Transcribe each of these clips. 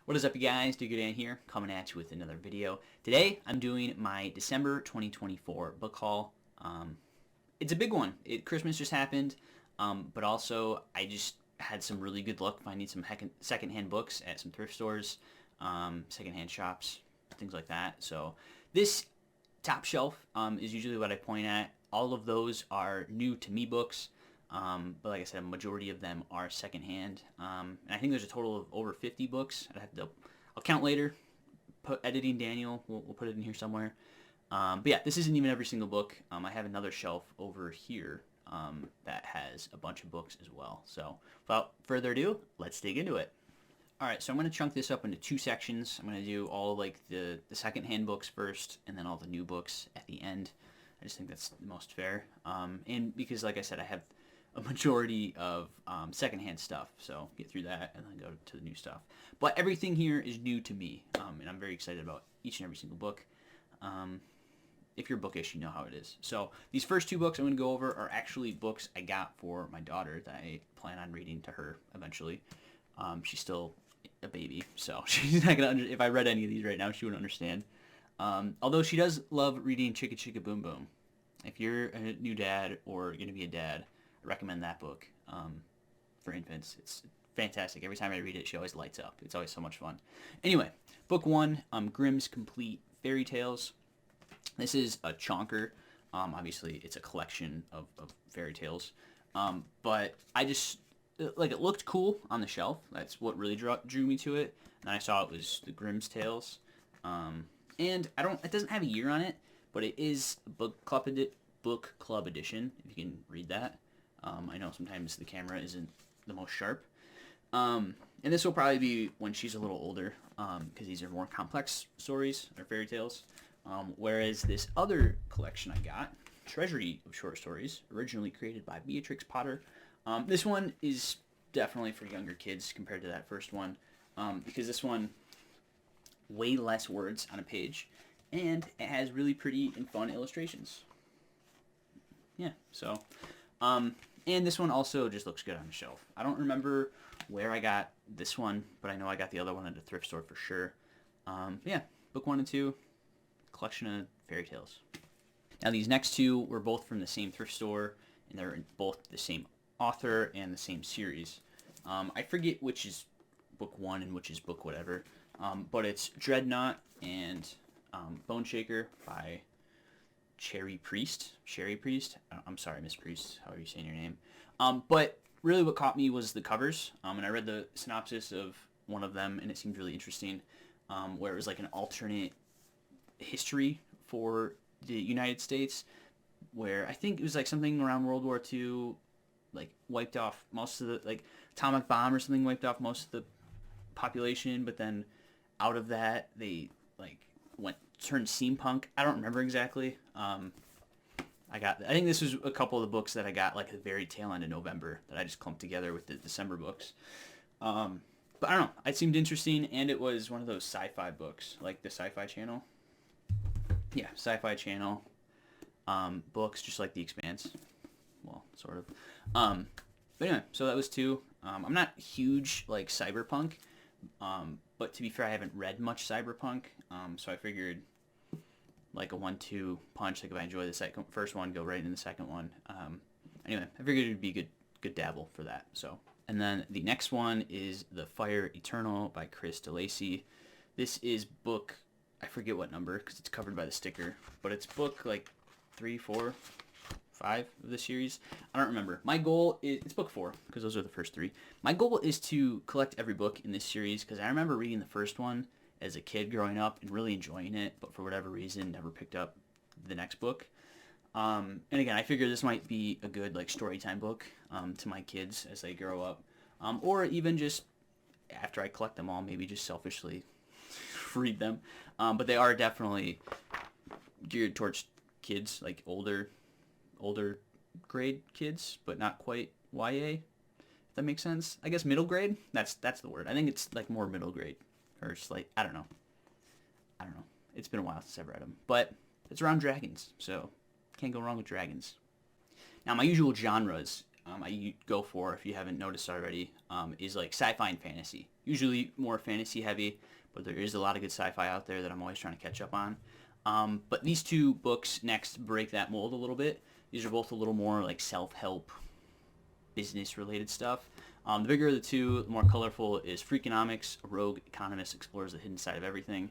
What is up, you guys? Diggerdan here, coming at you with another video. Today, I'm doing my December 2024 book haul. It's a big one. Christmas just happened, but also I just had some really good luck finding some secondhand books at some thrift stores, secondhand shops, things like that. So this top shelf is usually what I point at. All of those are new to me books. But like I said, a majority of them are secondhand. And I think there's a total of over 50 books. I'll count later. Editing Daniel, we'll put it in here somewhere. But yeah, this isn't even every single book. I have another shelf over here that has a bunch of books as well. So without further ado, let's dig into it. Alright, so I'm going to chunk this up into two sections. I'm going to do all like the secondhand books first, and then all the new books at the end. I just think that's the most fair. And because, like I said, I have a majority of secondhand stuff, so get through that and then go to the new stuff. But everything here is new to me, and I'm very excited about each and every single book. If you're bookish, you know how it is. So these first two books I'm going to go over are actually books I got for my daughter that I plan on reading to her eventually. She's still a baby, so she's not going to if I read any of these right now, she wouldn't understand. Although she does love reading Chicka Chicka Boom Boom. If you're a new dad or going to be a dad, I recommend that book for infants. It's fantastic. Every time I read it, she always lights up. It's always so much fun. Anyway, book one, Grimm's Complete Fairy Tales. This is a chonker. Obviously, it's a collection of fairy tales. But I just, it looked cool on the shelf. That's what really drew me to it. And I saw it was the Grimm's Tales. And it doesn't have a year on it, but it is a book club edition, if you can read that. I know sometimes the camera isn't the most sharp. And this will probably be when she's a little older, because these are more complex stories or fairy tales. Whereas this other collection I got, Treasury of Short Stories, originally created by Beatrix Potter. This one is definitely for younger kids compared to that first one, because this one, way less words on a page, and it has really pretty and fun illustrations. Yeah, so... and this one also just looks good on the shelf. I don't remember where I got this one, but I know I got the other one at a thrift store for sure. Yeah, book 1 and 2, collection of fairy tales. Now these next two were both from the same thrift store, and they're both the same author and the same series. I forget which is book 1 and which is book whatever, but it's Dreadnought and Bone Shaker by Sherry Priest. I'm sorry, Miss Priest, how are you saying your name? But really what caught me was the covers, and I read the synopsis of one of them, and it seemed really interesting, where it was like an alternate history for the United States, where I think it was like something around World War II, like wiped off most of the, like atomic bomb or something wiped off most of the population, but then out of that they like turned steampunk. I don't remember exactly. I think this was a couple of the books that I got like at the very tail end of November that I just clumped together with the December books. But I don't know. It seemed interesting, and it was one of those sci-fi books, like the Sci-Fi Channel. Yeah, Sci-Fi Channel books, just like The Expanse. Well, sort of. But anyway, so that was two. I'm not huge like cyberpunk, but to be fair, I haven't read much cyberpunk, so I figured like a 1-2 punch. Like if I enjoy the first one, go right into the second one. Anyway, I figured it'd be a good dabble for that. So, and then the next one is The Fire Eternal by Chris DeLacy. This is book, I forget what number because it's covered by the sticker, but it's book like 3, 4, 5 of the series. I don't remember. My goal is, it's book 4 because those are the first 3. My goal is to collect every book in this series because I remember reading the first one as a kid growing up and really enjoying it, but for whatever reason never picked up the next book. And again, I figure this might be a good like story time book to my kids as they grow up, or even just after I collect them all, maybe just selfishly read them. But they are definitely geared towards kids, like older grade kids, but not quite YA, if that makes sense. I guess middle grade, that's the word. I think it's like more middle grade, or just like, I don't know. It's been a while since I've read them, but it's around dragons, so can't go wrong with dragons. Now my usual genres I go for, if you haven't noticed already, is like sci-fi and fantasy. Usually more fantasy heavy, but there is a lot of good sci-fi out there that I'm always trying to catch up on. But these two books next break that mold a little bit. These are both a little more like self-help, business-related stuff. The bigger of the two, the more colorful, is Freakonomics. A rogue economist explores the hidden side of everything.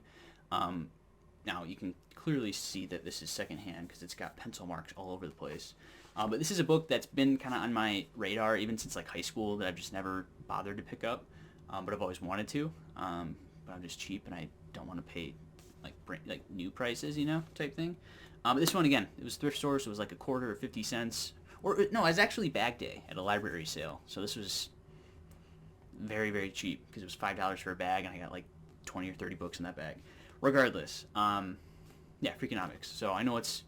Now, you can clearly see that this is secondhand because it's got pencil marks all over the place. But this is a book that's been kind of on my radar even since like high school that I've just never bothered to pick up, but I've always wanted to. But I'm just cheap and I don't want to pay like new prices, type thing. But this one, again, it was thrift store, so it was like a quarter or 50 cents. Or, no, it was actually bag day at a library sale. So this was very, very cheap because it was $5 for a bag and I got like 20 or 30 books in that bag. Regardless, yeah, Freakonomics. So I know it's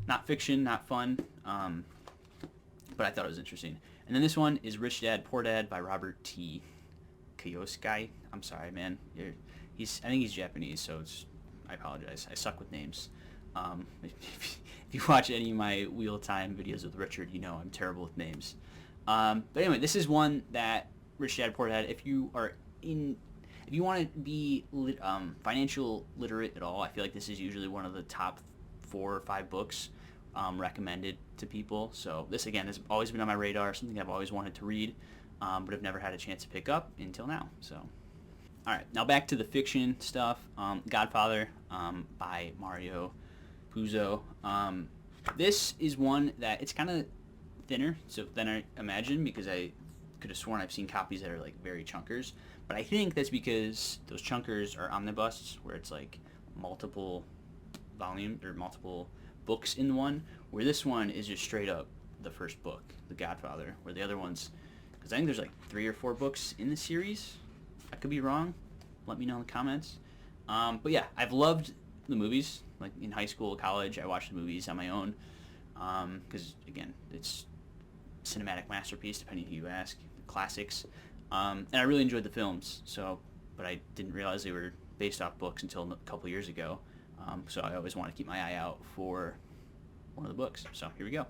not fiction, not fun, but I thought it was interesting. And then this one is Rich Dad, Poor Dad by Robert T. Kiyosaki. I'm sorry, man. I think he's Japanese, so I apologize. I suck with names. If you watch any of my Wheel of Time videos with Richard, you know I'm terrible with names. But anyway, this is one that Rich Dad, Poor Dad, if you want to be financial literate at all, I feel like this is usually one of the top 4 or 5 books recommended to people. So this, again, has always been on my radar, something I've always wanted to read, but I've never had a chance to pick up until now. So, all right, now back to the fiction stuff. Godfather by Mario Puzo. This is one that it's kind of thinner than I imagined, because I could have sworn I've seen copies that are like very chunkers. But I think that's because those chunkers are omnibus, where it's like multiple volume or multiple books in one, where this one is just straight up the first book, The Godfather, where the other ones, because I think there's like 3 or 4 books in the series. I could be wrong. Let me know in the comments. But yeah, I've loved the movies. Like in high school, college, I watched the movies on my own, because again, it's cinematic masterpiece, depending who you ask. Classics. And I really enjoyed the films, but I didn't realize they were based off books until a couple years ago. So I always want to keep my eye out for one of the books. So here we go.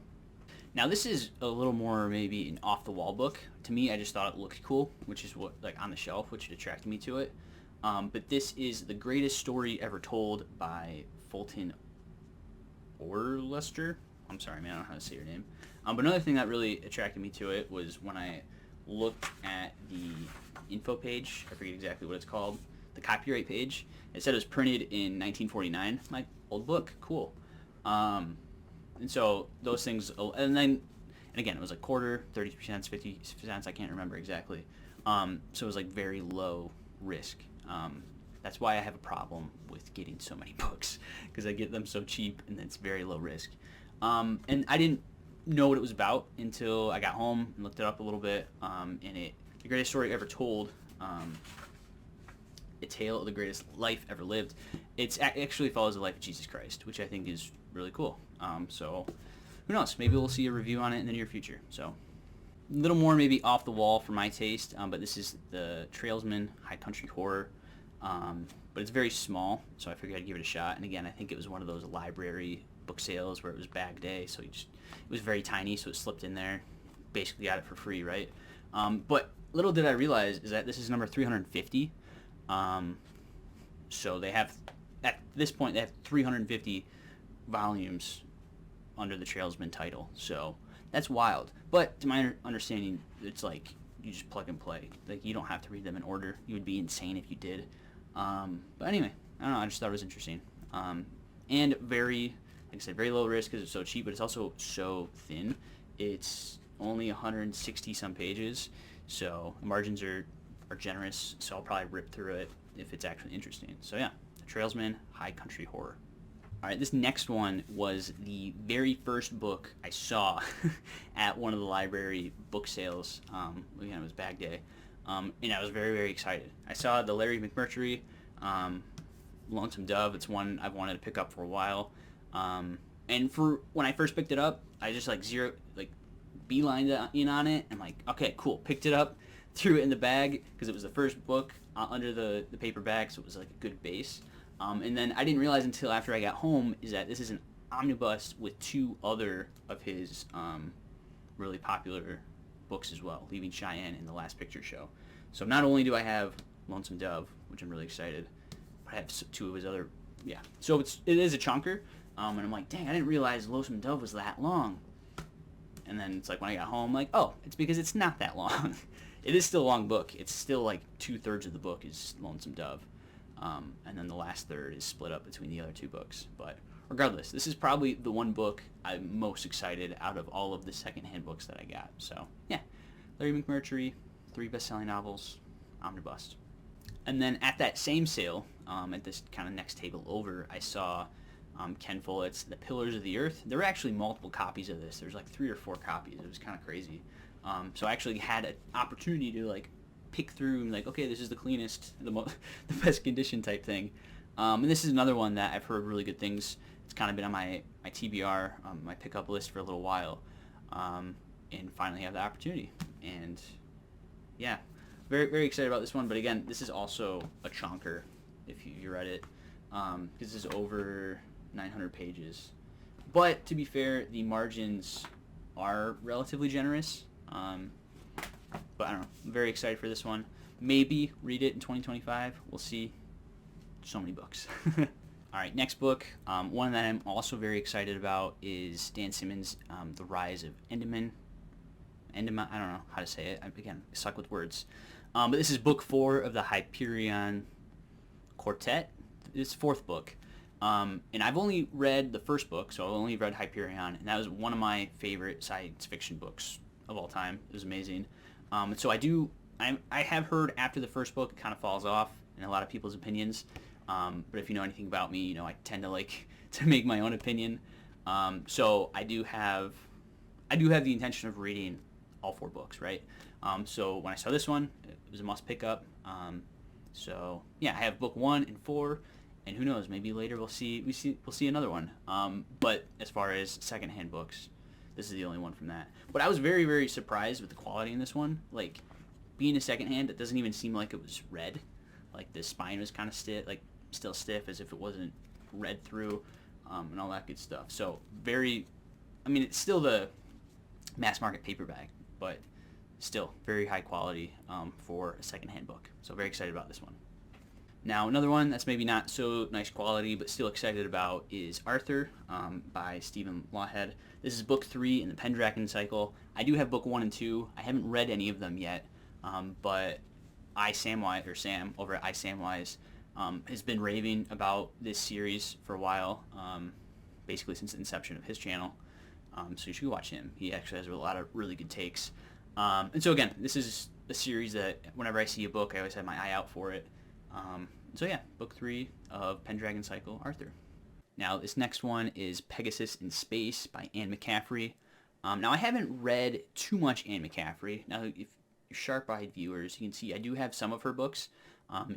Now this is a little more maybe an off-the-wall book. To me, I just thought it looked cool, which is what, like, on the shelf, which attracted me to it. But this is The Greatest Story Ever Told by Fulton Orlester. I'm sorry, man, I don't know how to say your name. But another thing that really attracted me to it was when I looked at the info page. I forget exactly what it's called. The copyright page. It said it was printed in 1949. My old book, cool. And so those things, and again, it was like quarter, 30 cents, 50 cents. I can't remember exactly. So it was like very low risk. That's why I have a problem with getting so many books, because I get them so cheap and it's very low risk. And I didn't know what it was about until I got home and looked it up a little bit. And The Greatest Story Ever Told, A Tale of the Greatest Life Ever Lived. It actually follows the life of Jesus Christ, which I think is really cool. So who knows? Maybe we'll see a review on it in the near future. So a little more maybe off the wall for my taste, but this is the Trailsman High Country Horror. But it's very small, so I figured I'd give it a shot. And again, I think it was one of those library book sales where it was bag day, so it was very tiny, so it slipped in there. Basically got it for free, right? But little did I realize is that this is number 350. So they have, at this point, they have 350 volumes under the Trailsman title. So that's wild. But to my understanding, it's like you just plug and play. Like, you don't have to read them in order. You would be insane if you did. But anyway, I don't know. I just thought it was interesting. And very, like I said, very low risk because it's so cheap, but it's also so thin. It's only 160 some pages, so the margins are generous. So I'll probably rip through it if it's actually interesting. So yeah, The Trailsman High Country Horror. All right, this next one was the very first book I saw at one of the library book sales. Again, it was bag day, and I was very, very excited. I saw the Larry McMurtry, Lonesome Dove. It's one I've wanted to pick up for a while. And for when I first picked it up, I just beelined in on it. I'm like, okay, cool. Picked it up, threw it in the bag because it was the first book under the paper bag, so it was like a good base. And then I didn't realize until after I got home is that this is an omnibus with 2 other of his really popular books as well, Leaving Cheyenne and The Last Picture Show. So not only do I have Lonesome Dove, which I'm really excited, but I have two of his other, yeah. So it is a chunker, and I'm like, dang, I didn't realize Lonesome Dove was that long. And then it's like when I got home, I'm like, oh, it's because it's not that long. It is still a long book. It's still like 2/3 of the book is Lonesome Dove. And then the last third is split up between the other two books. But regardless, this is probably the one book I'm most excited out of all of the secondhand books that I got. So, yeah. Larry McMurtry, 3 best-selling novels, omnibus. And then at that same sale, at this kind of next table over, I saw Ken Follett's The Pillars of the Earth. There were actually multiple copies of this. There's like 3 or 4 copies. It was kind of crazy. So I actually had an opportunity to like pick through and like, okay, this is the cleanest, the best condition type thing. And this is another one that I've heard really good things. It's kind of been on my TBR, my pickup list for a little while, and finally have the opportunity. And yeah, very, very excited about this one. But again, this is also a chonker if you read it, because this is over 900 pages. But to be fair, the margins are relatively generous. But I don't know. I'm very excited for this one. Maybe read it in 2025. We'll see. So many books. All right, next book. One that I'm also very excited about is Dan Simmons' The Rise of Endymion. I don't know how to say it. Again, I suck with words. But this is book 4 of the Hyperion Quartet. It's 4th book. And I've only read the first book, so I've only read Hyperion, and that was one of my favorite science fiction books of all time. It was amazing. And so I have heard after the first book it kind of falls off in a lot of people's opinions. But if you know anything about me, you know I tend to like to make my own opinion. So I do have the intention of reading all 4 books, right? So when I saw this one, it was a must pick up. So yeah, I have book 1 and 4, and who knows, maybe later we'll see another one. But as far as secondhand books, this is the only one from that. But I was very, very surprised with the quality in this one. Like, being a secondhand, it doesn't even seem like it was read. Like, the spine was kind of stiff, like still stiff, as if it wasn't read through, and all that good stuff. So it's still the mass market paperback, but still very high quality for a secondhand book. So very excited about this one. Now, another one that's maybe not so nice quality, but still excited about is Arthur by Stephen Lawhead. This is book 3 in the Pendragon cycle. I do have book 1 and 2. I haven't read any of them yet, but Sam over at iSamwise has been raving about this series for a while, basically since the inception of his channel. So you should go watch him. He actually has a lot of really good takes. And so again, this is a series that whenever I see a book, I always have my eye out for it. So yeah, book 3 of Pendragon Cycle, Arthur. Now this next one is Pegasus in Space by Anne McCaffrey. Now I haven't read too much Anne McCaffrey. Now if you're sharp-eyed viewers, you can see I do have some of her books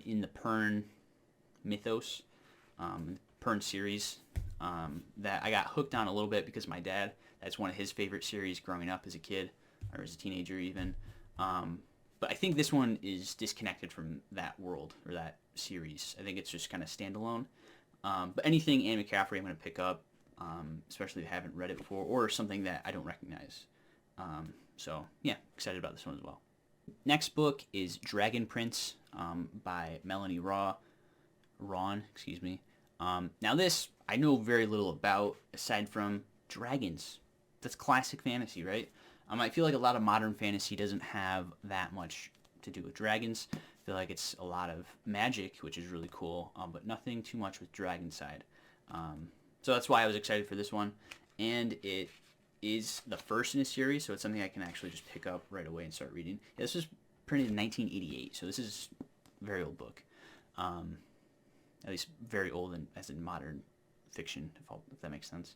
in the Pern mythos, Pern series, that I got hooked on a little bit because my dad, that's one of his favorite series growing up as a kid, or as a teenager even. But I think this one is disconnected from that world, or that series. I think it's just kind of standalone. But anything Anne McCaffrey I'm going to pick up, especially if I haven't read it before, or something that I don't recognize. So yeah, excited about this one as well. Next book is Dragon Prince by Melanie Rawn. Now this I know very little about, aside from dragons. That's classic fantasy, right? I feel like a lot of modern fantasy doesn't have that much to do with dragons. I feel like it's a lot of magic, which is really cool, but nothing too much with dragon side. So that's why I was excited for this one. And it is the first in a series, so it's something I can actually just pick up right away and start reading. Yeah, this was printed in 1988, so this is a very old book. At least very old as in modern fiction, if that makes sense.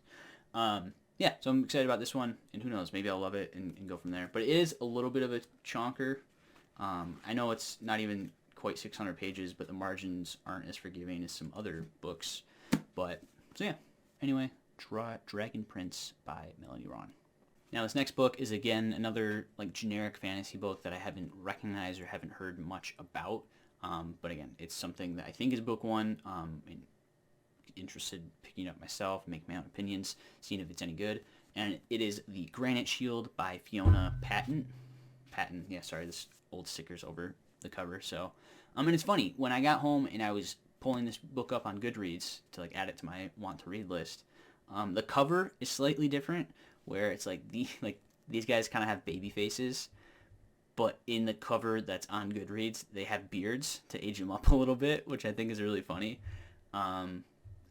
Yeah, so I'm excited about this one, and who knows, maybe I'll love it and go from there. But it is a little bit of a chonker. I know it's not even quite 600 pages, but the margins aren't as forgiving as some other books. But, so yeah, anyway, Dragon Prince by Melanie Rawn. Now this next book is again another like generic fantasy book that I haven't recognized or haven't heard much about. But again, it's something that I think is book 1. And interested in picking it up myself, make my own opinions, seeing if it's any good. And it is The Granite Shield by Fiona Patten. Patton. Yeah, sorry, this old sticker's over the cover. So, and it's funny, when I got home and I was pulling this book up on Goodreads to like add it to my want to read list, the cover is slightly different, where it's like these guys kind of have baby faces, but in the cover that's on Goodreads, they have beards to age them up a little bit, which I think is really funny.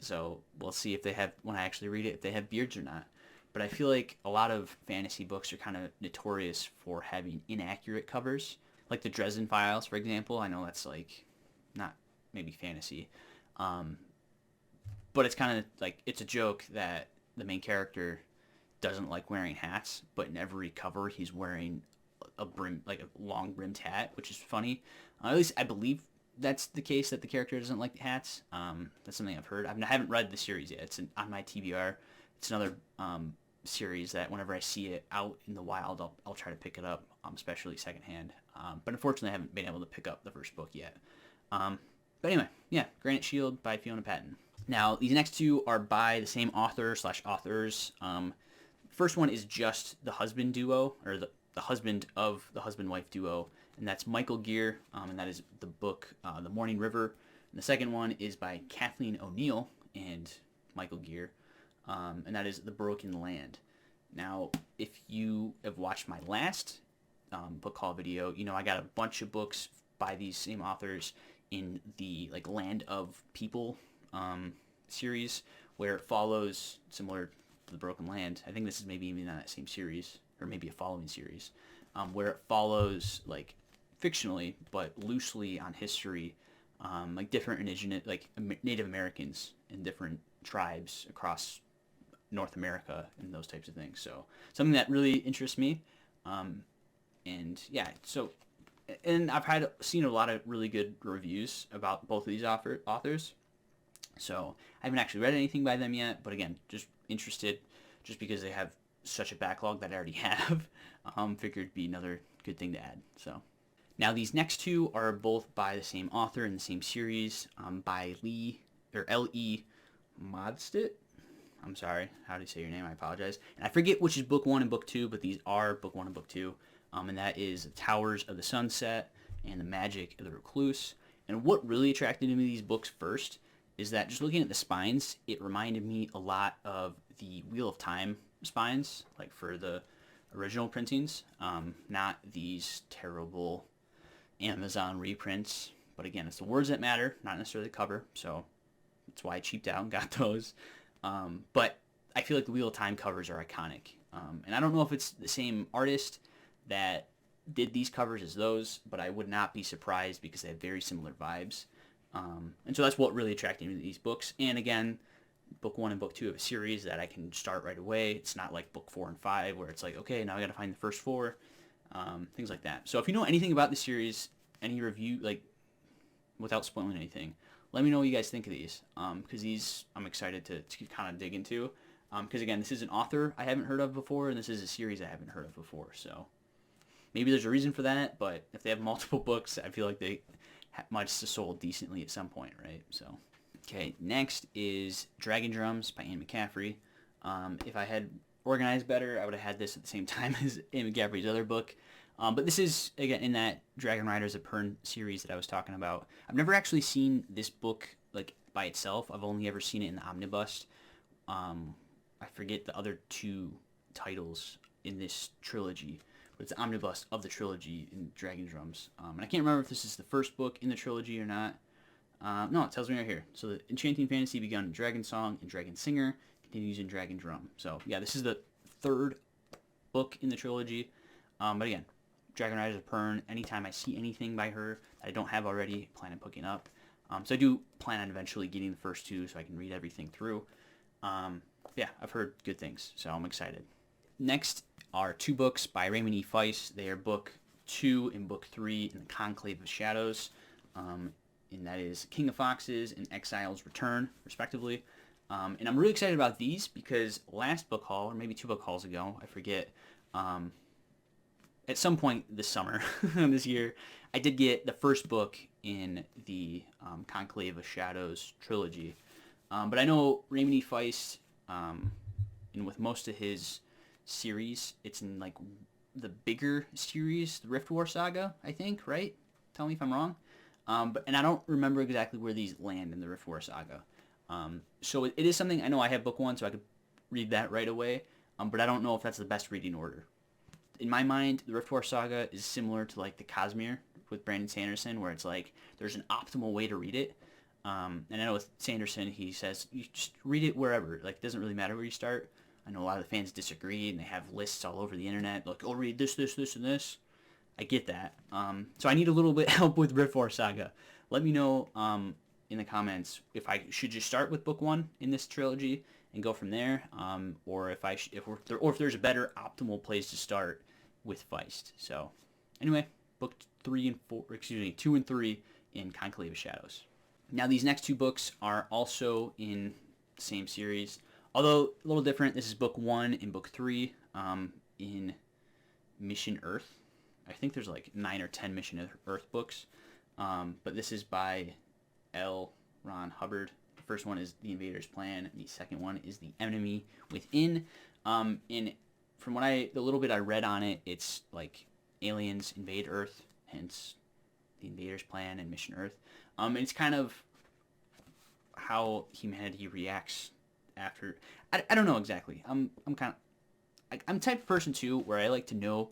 So we'll see if they have, when I actually read it, if they have beards or not. But I feel like a lot of fantasy books are kind of notorious for having inaccurate covers. Like the Dresden Files, for example. I know that's like not maybe fantasy. But it's kind of like, it's a joke that the main character doesn't like wearing hats, but in every cover he's wearing a brim, like a long brimmed hat, which is funny. At least I believe that's the case, that the character doesn't like hats. That's something I've heard. I haven't read the series yet. It's on my TBR. It's another series that whenever I see it out in the wild, I'll try to pick it up, especially secondhand. But unfortunately, I haven't been able to pick up the first book yet. But anyway, yeah, Granite Shield by Fiona Patton. Now, these next two are by the same author/authors. First one is just the husband duo, or the husband of the husband-wife duo, and that's Michael Gear, and that is the book The Morning River. And the second one is by Kathleen O'Neill and Michael Gear, and that is The Broken Land. Now, if you have watched my last book haul video, you know I got a bunch of books by these same authors in the like Land of People series, where it follows, similar to The Broken Land. I think this is maybe even in that same series, or maybe a following series, where it follows like fictionally but loosely on history, like different indigenous, like Native Americans and different tribes across North America and those types of things. So something that really interests me. And yeah, so, and I've seen a lot of really good reviews about both of these authors. So I haven't actually read anything by them yet, but again, just interested, just because they have such a backlog that I already have. Figured it'd be another good thing to add. So now these next two are both by the same author in the same series, by L.E. Modstitt. I'm sorry, how do you say your name? I apologize. And I forget which is book 1 and book 2, but these are book 1 and book 2. And that is Towers of the Sunset and The Magic of the Recluse. And what really attracted me to these books first is that just looking at the spines, it reminded me a lot of the Wheel of Time spines, like for the original printings, not these terrible Amazon reprints. But again, it's the words that matter, not necessarily the cover, so that's why I cheaped out and got those. But I feel like the Wheel of Time covers are iconic. And I don't know if it's the same artist that did these covers as those, but I would not be surprised because they have very similar vibes. And so that's what really attracted me to these books. And again, book 1 and book 2 of a series that I can start right away. It's not like book 4 and 5 where it's like, okay, now I got to find the first 4, things like that. So if you know anything about the series, any review, like without spoiling anything, let me know what you guys think of these, because these I'm excited to kind of dig into. Because again, this is an author I haven't heard of before, and this is a series I haven't heard of before. So maybe there's a reason for that, but if they have multiple books, I feel like they might have sold decently at some point, right? So, okay, next is Dragon Drums by Anne McCaffrey. If I had organized better, I would have had this at the same time as Anne McCaffrey's other book. But this is, again, in that Dragon Riders of Pern series that I was talking about. I've never actually seen this book like by itself. I've only ever seen it in the omnibus. I forget the other 2 titles in this trilogy, but it's the omnibus of the trilogy in Dragon Drums. And I can't remember if this is the first book in the trilogy or not. No, it tells me right here. So the Enchanting Fantasy begun in Dragon Song and Dragon Singer, continues in Dragon Drum. So yeah, this is the 3rd book in the trilogy. But again, Dragon Riders of Pern, anytime I see anything by her that I don't have already, I plan on picking up. So I do plan on eventually getting the first 2 so I can read everything through. Yeah, I've heard good things, so I'm excited. Next are 2 books by Raymond E. Feist. They are book 2 and book 3 in the Conclave of Shadows, and that is King of Foxes and Exile's Return, respectively. And I'm really excited about these because last book haul, or maybe 2 book hauls ago, I forget, at some point this summer, this year, I did get the first book in the Conclave of Shadows trilogy. But I know Raymond E. Feist, and with most of his series, it's in like the bigger series, the Rift War saga, I think, right? Tell me if I'm wrong. And I don't remember exactly where these land in the Rift War saga. So it is something, I know I have book 1, so I could read that right away, but I don't know if that's the best reading order. In my mind, the Rift War saga is similar to like the Cosmere with Brandon Sanderson, where it's like there's an optimal way to read it. And I know with Sanderson, he says you just read it wherever. Like, it doesn't really matter where you start. I know a lot of the fans disagree, and they have lists all over the internet. Like, oh, read this, this, this, and this. I get that. So I need a little bit help with Rift War saga. Let me know in the comments if I should just start with book 1 in this trilogy and go from there, or if there's a better optimal place to start with Feist. So anyway, book 2 and 3 in Conclave of Shadows. Now these next 2 books are also in the same series, although a little different. This is book 1 and book 3 in Mission Earth. I think there's like 9 or 10 Mission Earth books, but this is by L. Ron Hubbard. The first one is The Invader's Plan, and the second one is The Enemy Within. And from the little bit I read on it, it's like aliens invade Earth, hence The Invader's Plan and Mission Earth. It's kind of how humanity reacts after. I don't know exactly. I'm the type of person too where I like to know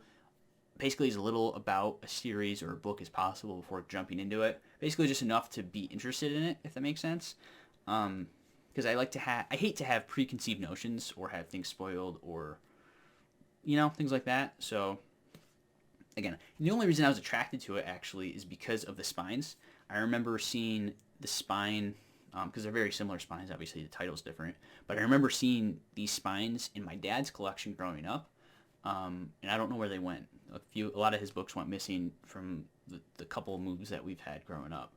basically as little about a series or a book as possible before jumping into it. Basically just enough to be interested in it, if that makes sense. Because I hate to have preconceived notions or have things spoiled or, things like that. So, again, the only reason I was attracted to it actually is because of the spines. I remember seeing the spine, because they're very similar spines, obviously the title's different, but I remember seeing these spines in my dad's collection growing up, and I don't know where they went. A lot of his books went missing from the couple of moves that we've had growing up,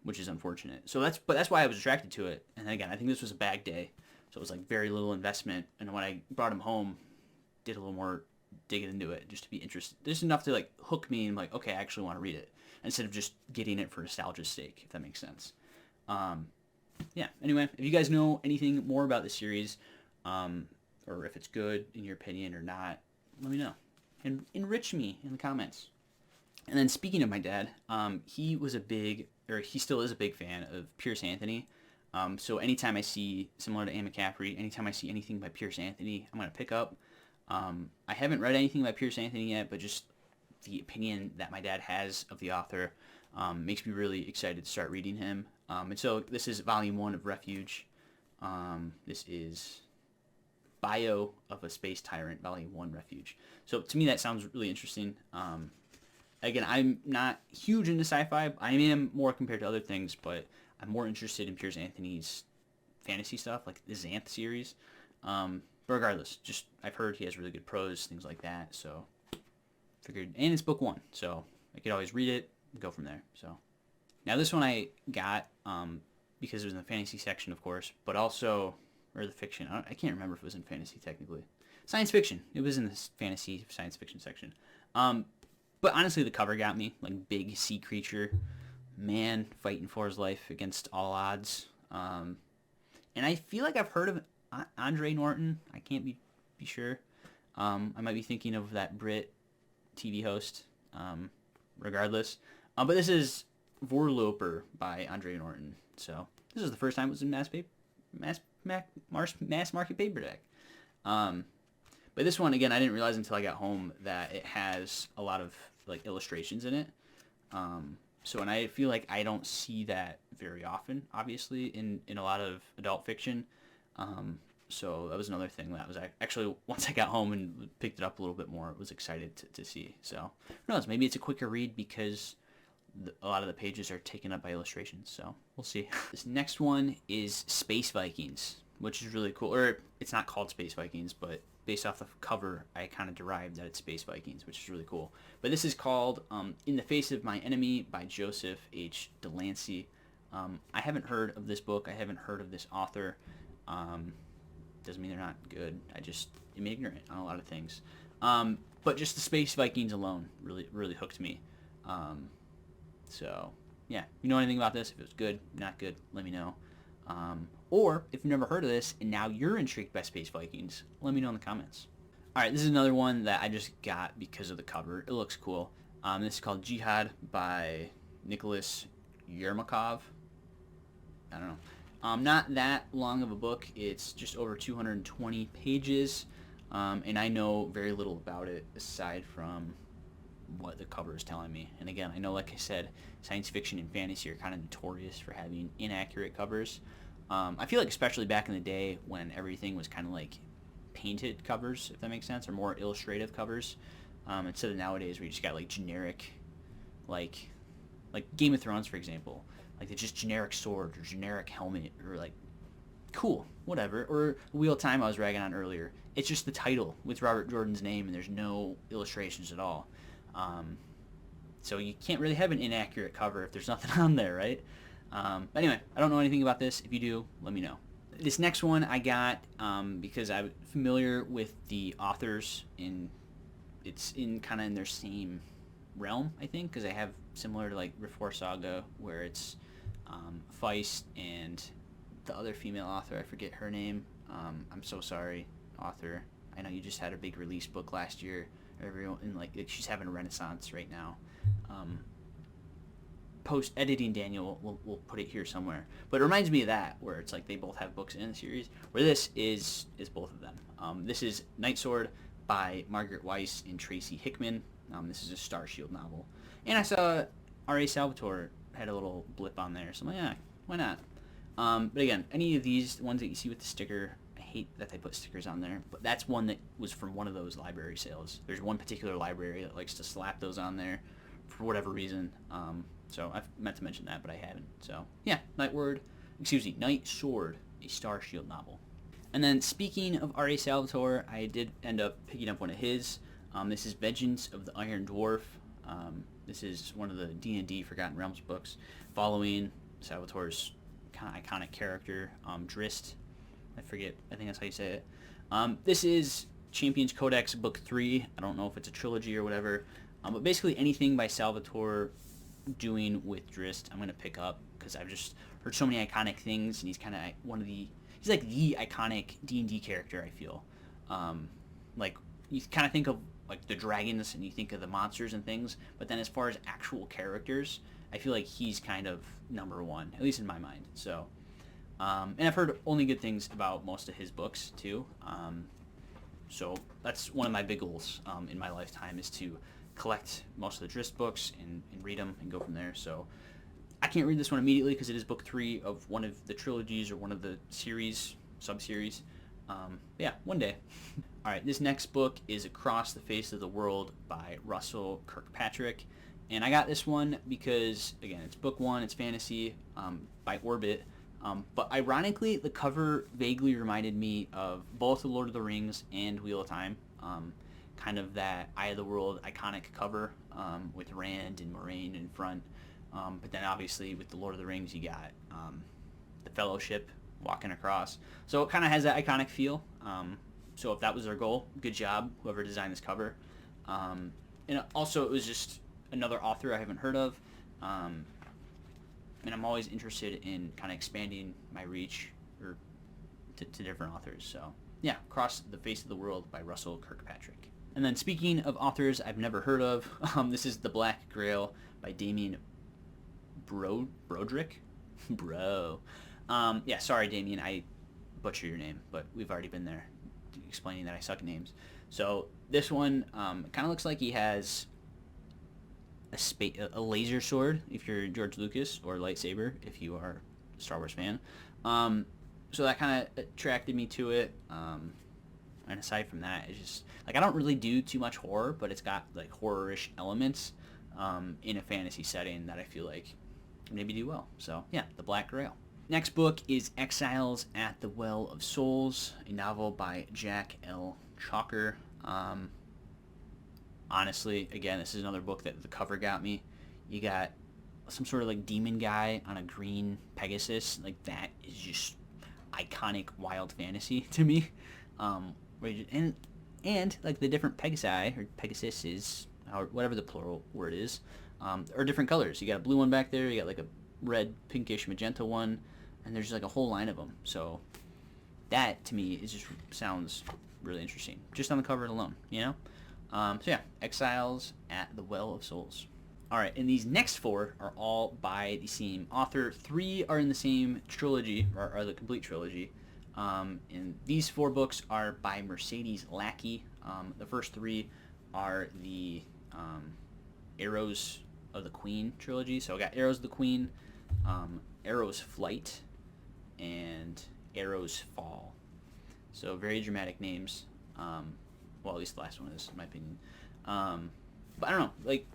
which is unfortunate. So that's why I was attracted to it. And then again, I think this was a bag day, so it was like very little investment. And when I brought him home, did a little more digging into it just to be interested. Just enough to like hook me and like, okay, I actually want to read it instead of just getting it for nostalgia's sake, if that makes sense. Yeah. Anyway, if you guys know anything more about the series, or if it's good in your opinion or not, let me know. And enrich me in the comments. And then speaking of my dad, he still is a big fan of Pierce Anthony. So anytime I see, similar to Anne McCaffrey, anytime I see anything by Pierce Anthony, I'm going to pick up. I haven't read anything by Pierce Anthony yet, but just the opinion that my dad has of the author makes me really excited to start reading him. And so this is volume 1 of Refuge. This is Bio of a Space Tyrant, Volume 1, Refuge. So to me that sounds really interesting. Again, I'm not huge into sci-fi. I am more compared to other things, but I'm more interested in Pierce Anthony's fantasy stuff, like the Xanth series. But regardless, just I've heard he has really good prose, things like that. So figured, and it's book 1, so I could always read it and go from there. So now this one I got because it was in the fantasy section, of course, but also, or the fiction. I can't remember if it was in fantasy technically. Science fiction. It was in the fantasy science fiction section. But honestly, the cover got me. Like, big sea creature, man fighting for his life against all odds. And I feel like I've heard of Andre Norton. I can't be sure. I might be thinking of that Brit TV host. Regardless. But this is Vorloper by Andre Norton. So this is the first time it was in mass market paperback. But this one, again, I didn't realize until I got home that it has a lot of like illustrations in it. And I feel like I don't see that very often, obviously, in a lot of adult fiction. So that was another thing that was actually, once I got home and picked it up a little bit more, I was excited to see. So who knows, maybe it's a quicker read because a lot of the pages are taken up by illustrations. So we'll see. This next one is Space Vikings, which is really cool. Or it's not called Space Vikings, but based off the cover, I kind of derived that it's Space Vikings, which is really cool. But this is called In the Face of My Enemy by Joseph H. Delancey. I haven't heard of this book. I haven't heard of this author. Doesn't mean they're not good. I just am ignorant on a lot of things. But just the Space Vikings alone really, really hooked me. So, yeah. If you know anything about this, if it was good, not good, let me know. Or if you've never heard of this and now you're intrigued by Space Vikings, let me know in the comments. All right, this is another one that I just got because of the cover. It looks cool. This is called Jihad by Nicholas Yermakov. I don't know. Not that long of a book. It's just over 220 pages, and I know very little about it aside from what the cover is telling me. And again, I know, like I said, science fiction and fantasy are kind of notorious for having inaccurate covers. I feel like especially back in the day when everything was kind of like painted covers, if that makes sense, or more illustrative covers, instead of nowadays where you just got like generic, like Game of Thrones, for example, like the just generic sword or generic helmet or like cool, whatever. Or Wheel of Time I was ragging on earlier. It's just the title with Robert Jordan's name and there's no illustrations at all. So you can't really have an inaccurate cover if there's nothing on there, right? Anyway, I don't know anything about this. If you do, let me know. This next one I got because I'm familiar with the authors, and it's in kind of in their same realm, I think, because I have similar to like Reform Saga, where it's Feist and the other female author, I forget her name. I'm so sorry, author. I know you just had a big release book last year. Everyone, and like she's having a renaissance right now. Post editing Daniel, we'll put it here somewhere. But it reminds me of that, where it's like they both have books in the series. Where this is both of them. This is Night Sword by Margaret Weiss and Tracy Hickman. This is a Star Shield novel, and I saw R.A. Salvatore had a little blip on there, so I'm like, yeah, why not? But again, any of these ones that you see with the sticker, I hate that they put stickers on there, but that's one that was from one of those library sales. There's one particular library that likes to slap those on there for whatever reason. So I meant to mention that, but I hadn't. So yeah, Night Sword, a Star Shield novel. And then speaking of R.A. Salvatore, I did end up picking up one of his. This is Vengeance of the Iron Dwarf. This is one of the D&D Forgotten Realms books, following Salvatore's kind of iconic character, Drist. I think that's how you say it. This is Champions Codex Book 3. I don't know if it's a trilogy or whatever, but basically anything by Salvatore doing with Drist, I'm going to pick up, because I've just heard so many iconic things, and he's kind of he's like the iconic D&D character, I feel. Like, you kind of think of like the dragons and you think of the monsters and things, but then as far as actual characters, I feel like he's kind of number one, at least in my mind. So, and I've heard only good things about most of his books too. So that's one of my big goals in my lifetime, is to collect most of the Drist books and read them and go from there. So I can't read this one immediately because it is book 3 of one of the trilogies or one of the series, sub-series. Yeah, one day. All right, this next book is Across the Face of the World by Russell Kirkpatrick. And I got this one because, again, it's book 1, it's fantasy, by Orbit. But ironically, the cover vaguely reminded me of both The Lord of the Rings and Wheel of Time. Kind of that Eye of the World iconic cover with Rand and Moraine in front. But then obviously with The Lord of the Rings, you got the Fellowship walking across. So it kind of has that iconic feel. So if that was their goal, good job, whoever designed this cover. And also it was just another author I haven't heard of. And I'm always interested in kind of expanding my reach or to different authors. So yeah, Across the Face of the World by Russell Kirkpatrick. And then speaking of authors I've never heard of, this is The Black Grail by Damien Broderick. Bro. Yeah, sorry Damien, I butcher your name, but we've already been there explaining that I suck at names. So this one kind of looks like he has a laser sword if you're George Lucas, or lightsaber if you are a Star Wars fan. So that kind of attracted me to it. And aside from that, it's just like I don't really do too much horror, but it's got like horror-ish elements in a fantasy setting that I feel like maybe do well. So yeah, The Black Grail. Next book is Exiles at the Well of Souls, a novel by Jack L. Chalker. Honestly, again, this is another book that the cover got me. You got some sort of like demon guy on a green Pegasus. Like that is just iconic wild fantasy to me. And like the different Pegasi or Pegasuses, or whatever the plural word is, are different colors. You got a blue one back there. You got like a red, pinkish, magenta one, and there's like a whole line of them. So that to me is just sounds really interesting, just on the cover alone, you know? So yeah, Exiles at the Well of Souls. All right, and these next 4 are all by the same author. 3 are in the same trilogy, or are the complete trilogy. And these 4 books are by Mercedes Lackey. The first 3 are the Arrows of the Queen trilogy. So I got Arrows of the Queen, Arrow's Flight, and Arrow's Fall. So very dramatic names. Well, at least the last one is, in my opinion. But I don't know, like,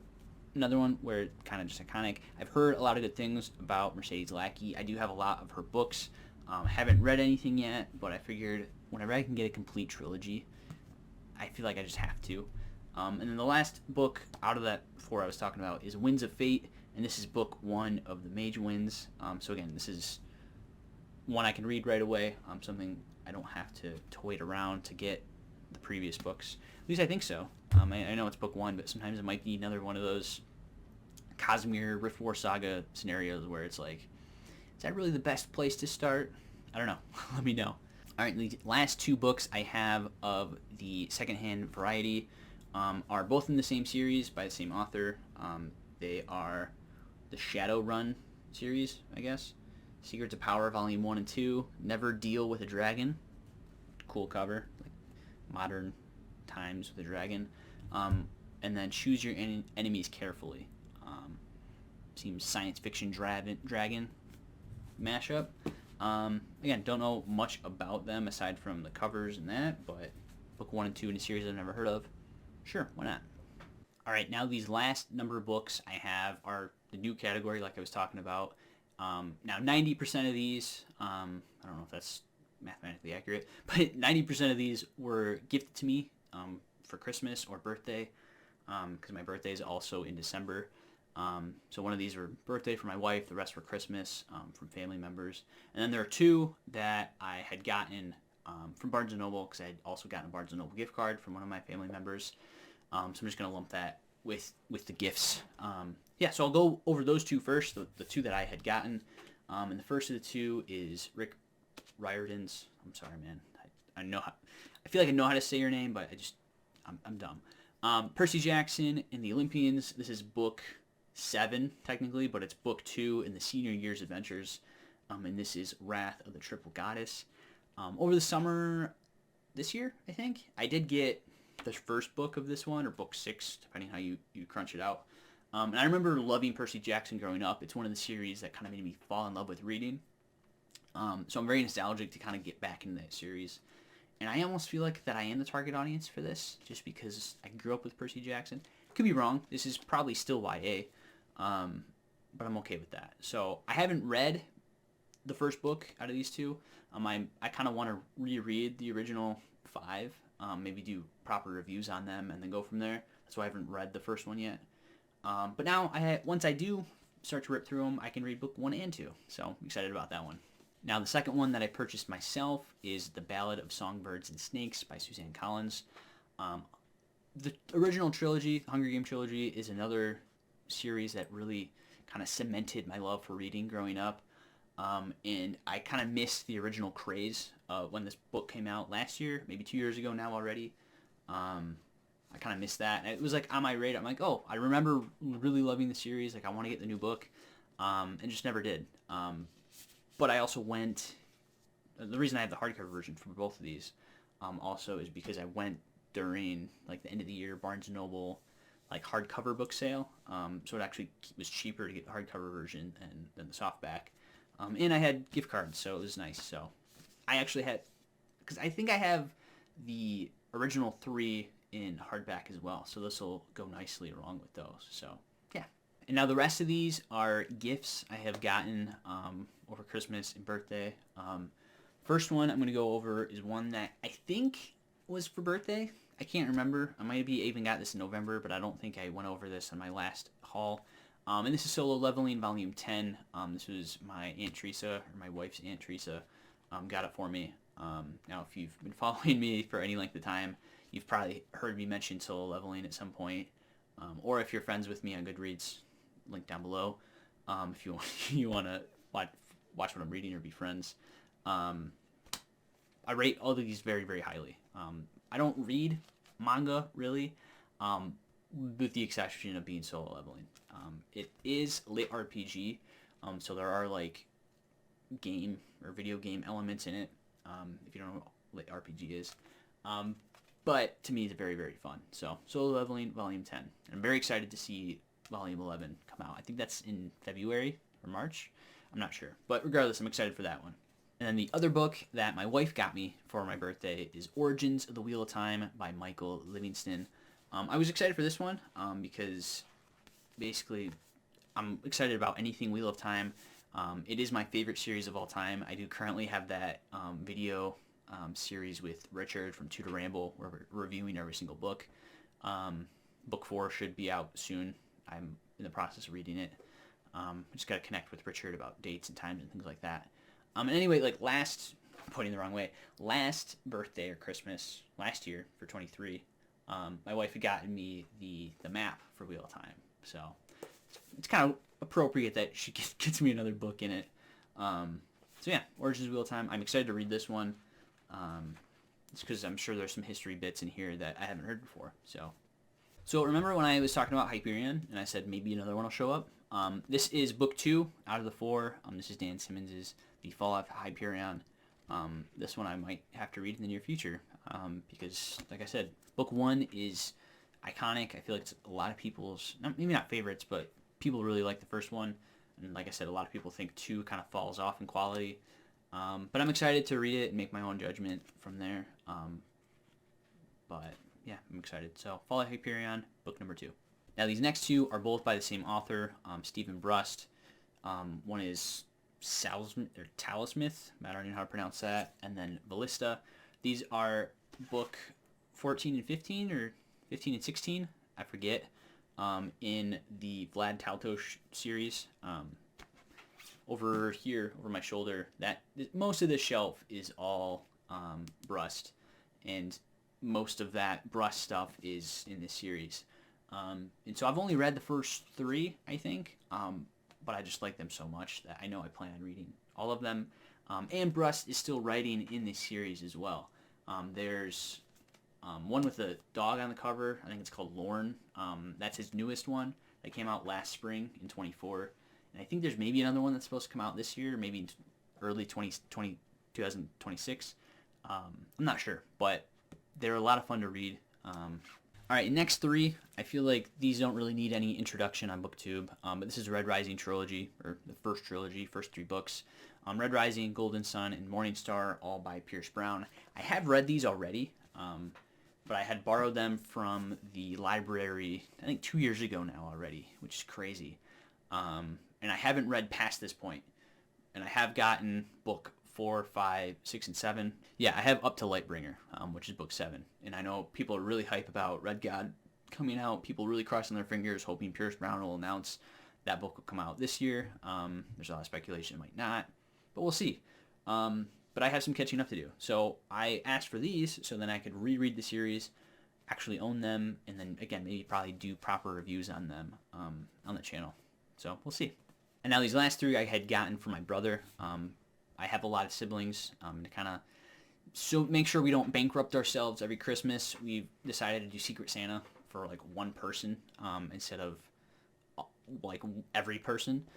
another one where kind of just iconic. I've heard a lot of good things about Mercedes Lackey. I do have a lot of her books. Haven't read anything yet, but I figured whenever I can get a complete trilogy, I feel like I just have to. And then the last book out of that 4 I was talking about is Winds of Fate, and this is book 1 of the Mage Winds. So again, this is one I can read right away, something I don't have to wait around to get the previous books. At least I think so. I know it's book 1, but sometimes it might be another one of those Cosmere Rift War Saga scenarios where it's like, is that really the best place to start? I don't know. Let me know. All right, the last 2 books I have of the secondhand variety are both in the same series by the same author. They are the Shadowrun series, I guess. Secrets of Power, Volume 1 and 2. Never Deal with a Dragon. Cool cover. Like modern times with a dragon. And then Choose Your Enemies Carefully. Seems science fiction dragon mashup. Again, don't know much about them aside from the covers and that, but book 1 and 2 in a series I've never heard of. Sure, why not? All right, now these last number of books I have are the new category like I was talking about. Now 90% of these, I don't know if that's mathematically accurate, but 90% of these were gifted to me for Christmas or birthday, because my birthday is also in December. So one of these were birthday for my wife, the rest were Christmas from family members. And then there are 2 that I had gotten from Barnes & Noble, because I had also gotten a Barnes & Noble gift card from one of my family members. So I'm just going to lump that with the gifts. Yeah, so I'll go over those 2 first, the 2 that I had gotten. And the first of the 2 is Rick Riordan's. I'm sorry, man. I feel like I know how to say your name, but I'm dumb. Percy Jackson and the Olympians. This is book 7 technically, but it's book 2 in the Senior Year's Adventures. And this is Wrath of the Triple Goddess. Over the summer this year, I think, I did get the first book of this one, or book 6, depending how you crunch it out. And I remember loving Percy Jackson growing up. It's one of the series that kind of made me fall in love with reading. So I'm very nostalgic to kind of get back into that series. And I almost feel like that I am the target audience for this, just because I grew up with Percy Jackson. Could be wrong. This is probably still YA, but I'm okay with that. So I haven't read the first book out of these 2. I kind of want to reread the original 5, maybe do proper reviews on them, and then go from there. That's why I haven't read the first one yet. But now, once I do start to rip through them, I can read book 1 and 2. So I'm excited about that one. Now, the second one that I purchased myself is The Ballad of Songbirds and Snakes by Suzanne Collins. The original trilogy, the Hunger Games trilogy, is another series that really kind of cemented my love for reading growing up. And I kind of missed the original craze when this book came out last year, maybe 2 years ago now already. I kind of missed that. And it was like on my radar. I'm like, oh, I remember really loving the series. Like, I want to get the new book, and just never did. But I also went. The reason I have the hardcover version for both of these, also is because I went during like the end of the year Barnes & Noble like hardcover book sale. So it actually was cheaper to get the hardcover version than the softback. And I had gift cards, so it was nice. So I actually had, because I think I have the original 3 in hardback as well. So this will go nicely along with those. So yeah. And now the rest of these are gifts I have gotten over Christmas and birthday. First one I'm going to go over is one that I think was for birthday. I can't remember. I might have even got this in November, but I don't think I went over this on my last haul. And this is Solo Leveling Volume 10. This was my Aunt Teresa, or my wife's Aunt Teresa, got it for me. Now, if you've been following me for any length of time, you've probably heard me mention Solo Leveling at some point. Or if you're friends with me on Goodreads, link down below, if you want to watch what I'm reading or be friends. I rate all of these very, very highly. I don't read manga really, with the exception of being solo leveling. It is lit RPG, so there are like game or video game elements in it. If you don't know what lit RPG is, but to me it's very, very fun. So solo leveling volume 10. I'm very excited to see volume 11 come out. I think that's in February or March. I'm not sure, but regardless, I'm excited for that one. And then the other book that my wife got me for my birthday is Origins of the Wheel of Time by Michael Livingston. I was excited for this one because basically I'm excited about anything Wheel of Time. It is my favorite series of all time. I do currently have that video series with Richard from Tudor Ramble where we're reviewing every single book. Book 4 should be out soon. I'm in the process of reading it. I just got to connect with Richard about dates and times and things like that. And anyway, like last birthday or Christmas, last year for 23, my wife had gotten me the map for Wheel of Time. So it's kind of appropriate that she gets me another book in it. So yeah, Origins of Wheel of Time. I'm excited to read this one. It's because I'm sure there's some history bits in here that I haven't heard before. So remember when I was talking about Hyperion and I said maybe another one will show up? This is book 2 out of the 4. This is Dan Simmons's The Fall of Hyperion. This one I might have to read in the near future because, like I said, book 1 is iconic. I feel like it's a lot of people's, maybe not favorites, but people really like the first one. And like I said, a lot of people think 2 kind of falls off in quality. But I'm excited to read it and make my own judgment from there. But yeah, I'm excited. So Fall of Hyperion, book number 2. Now these next 2 are both by the same author, Stephen Brust. One is Talismith, I don't know how to pronounce that, and then Ballista. These are book 14 and 15, or 15 and 16, I forget, in the Vlad Taltosh series. Over here, over my shoulder, most of the shelf is all Brust, and most of that Brust stuff is in this series. And so I've only read the first 3, I think, but I just like them so much that I know I plan on reading all of them. And Brust is still writing in this series as well. There's one with a dog on the cover. I think it's called Lorne. That's his newest one that came out last spring in 24. And I think there's maybe another one that's supposed to come out this year, maybe in early 2026. I'm not sure, but they're a lot of fun to read. All right, next 3, I feel like these don't really need any introduction on BookTube, but this is Red Rising trilogy, or the first trilogy, first 3 books. Red Rising, Golden Sun, and Morning Star, all by Pierce Brown. I have read these already, but I had borrowed them from the library, I think 2 years ago now already, which is crazy. And I haven't read past this point. And I have gotten book 4, 5, 6, and 7. Yeah, I have up to Lightbringer, which is book 7. And I know people are really hype about Red God coming out. People really crossing their fingers, hoping Pierce Brown will announce that book will come out this year. There's a lot of speculation it might not, but we'll see. But I have some catching up to do. So I asked for these so then I could reread the series, actually own them, and then, again, maybe probably do proper reviews on them on the channel. So we'll see. And now these last 3 I had gotten from my brother. I have a lot of siblings to kind of make sure we don't bankrupt ourselves every Christmas. We've decided to do Secret Santa for like one person instead of like every person.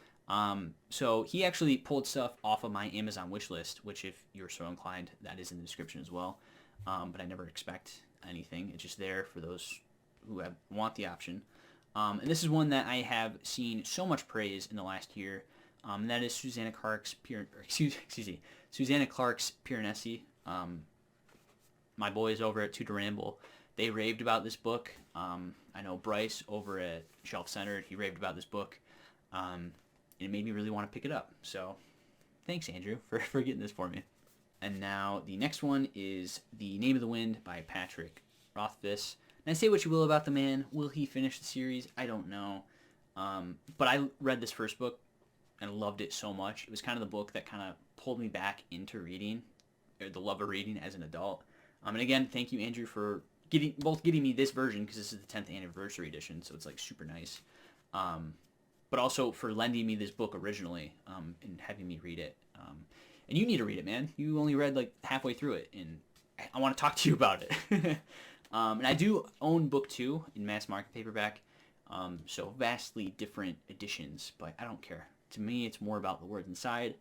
So he actually pulled stuff off of my Amazon wish list, which if you're so inclined, that is in the description as well. But I never expect anything. It's just there for those who want the option. And this is one that I have seen so much praise in the last year. And that is Susanna Clark's Piranesi. My boys over at Tudor Ramble, they raved about this book. I know Bryce over at Shelf Centered, he raved about this book. And it made me really want to pick it up. So thanks, Andrew, for getting this for me. And now the next one is The Name of the Wind by Patrick Rothfuss. And say what you will about the man. Will he finish the series? I don't know. But I read this first book and loved it so much. It was kind of the book that kind of pulled me back into reading, or the love of reading as an adult. And again, thank you, Andrew, for getting me this version, because this is the 10th anniversary edition, so it's like super nice. But also for lending me this book originally and having me read it. And you need to read it, man. You only read like halfway through it, and I want to talk to you about it. And I do own book 2 in mass market paperback, so vastly different editions, but I don't care. To me, it's more about the words inside,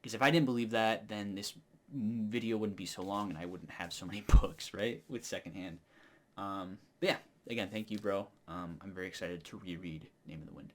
because if I didn't believe that, then this video wouldn't be so long and I wouldn't have so many books, right, with secondhand. But yeah, again, thank you, bro. I'm very excited to reread Name of the Wind.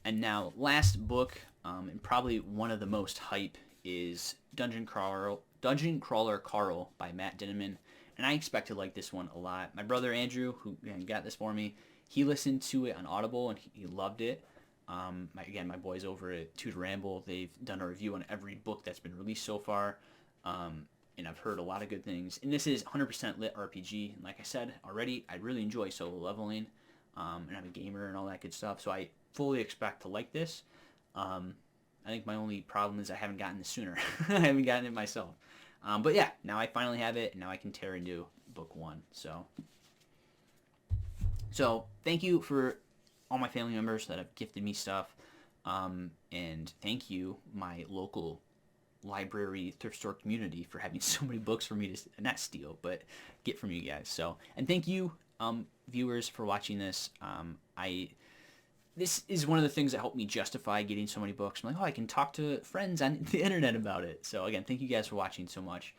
And now, last book, and probably one of the most hype, is Dungeon Crawler Carl by Matt Dinneman. And I expect to like this one a lot. My brother Andrew, who got this for me, he listened to it on Audible and he loved it. My boys over at Tutor Ramble, they've done a review on every book that's been released so far. And I've heard a lot of good things. And this is 100% lit RPG. And like I said already, I really enjoy solo leveling. And I'm a gamer and all that good stuff. So I fully expect to like this. I think my only problem is I haven't gotten this sooner. I haven't gotten it myself. But yeah, now I finally have it, and now I can tear into book 1. So thank you for all my family members that have gifted me stuff. And thank you, my local library thrift store community, for having so many books for me to not steal, but get from you guys. So, and thank you, viewers, for watching this. This is one of the things that helped me justify getting so many books. I'm like, oh, I can talk to friends on the internet about it. So again, thank you guys for watching so much.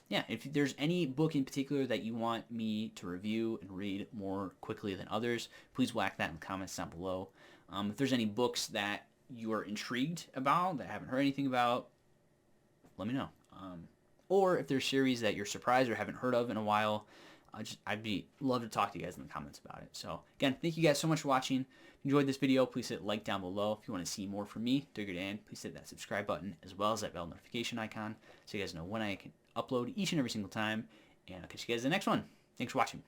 Yeah, if there's any book in particular that you want me to review and read more quickly than others, please whack that in the comments down below. If there's any books that you are intrigued about, that I haven't heard anything about, let me know. Or if there's series that you're surprised or haven't heard of in a while, I'd love to talk to you guys in the comments about it. So again, thank you guys so much for watching. If you enjoyed this video, please hit like down below. If you want to see more from me, Diggerdan, please hit that subscribe button as well as that bell notification icon so you guys know when I can upload each and every single time. And I'll catch you guys in the next one. Thanks for watching.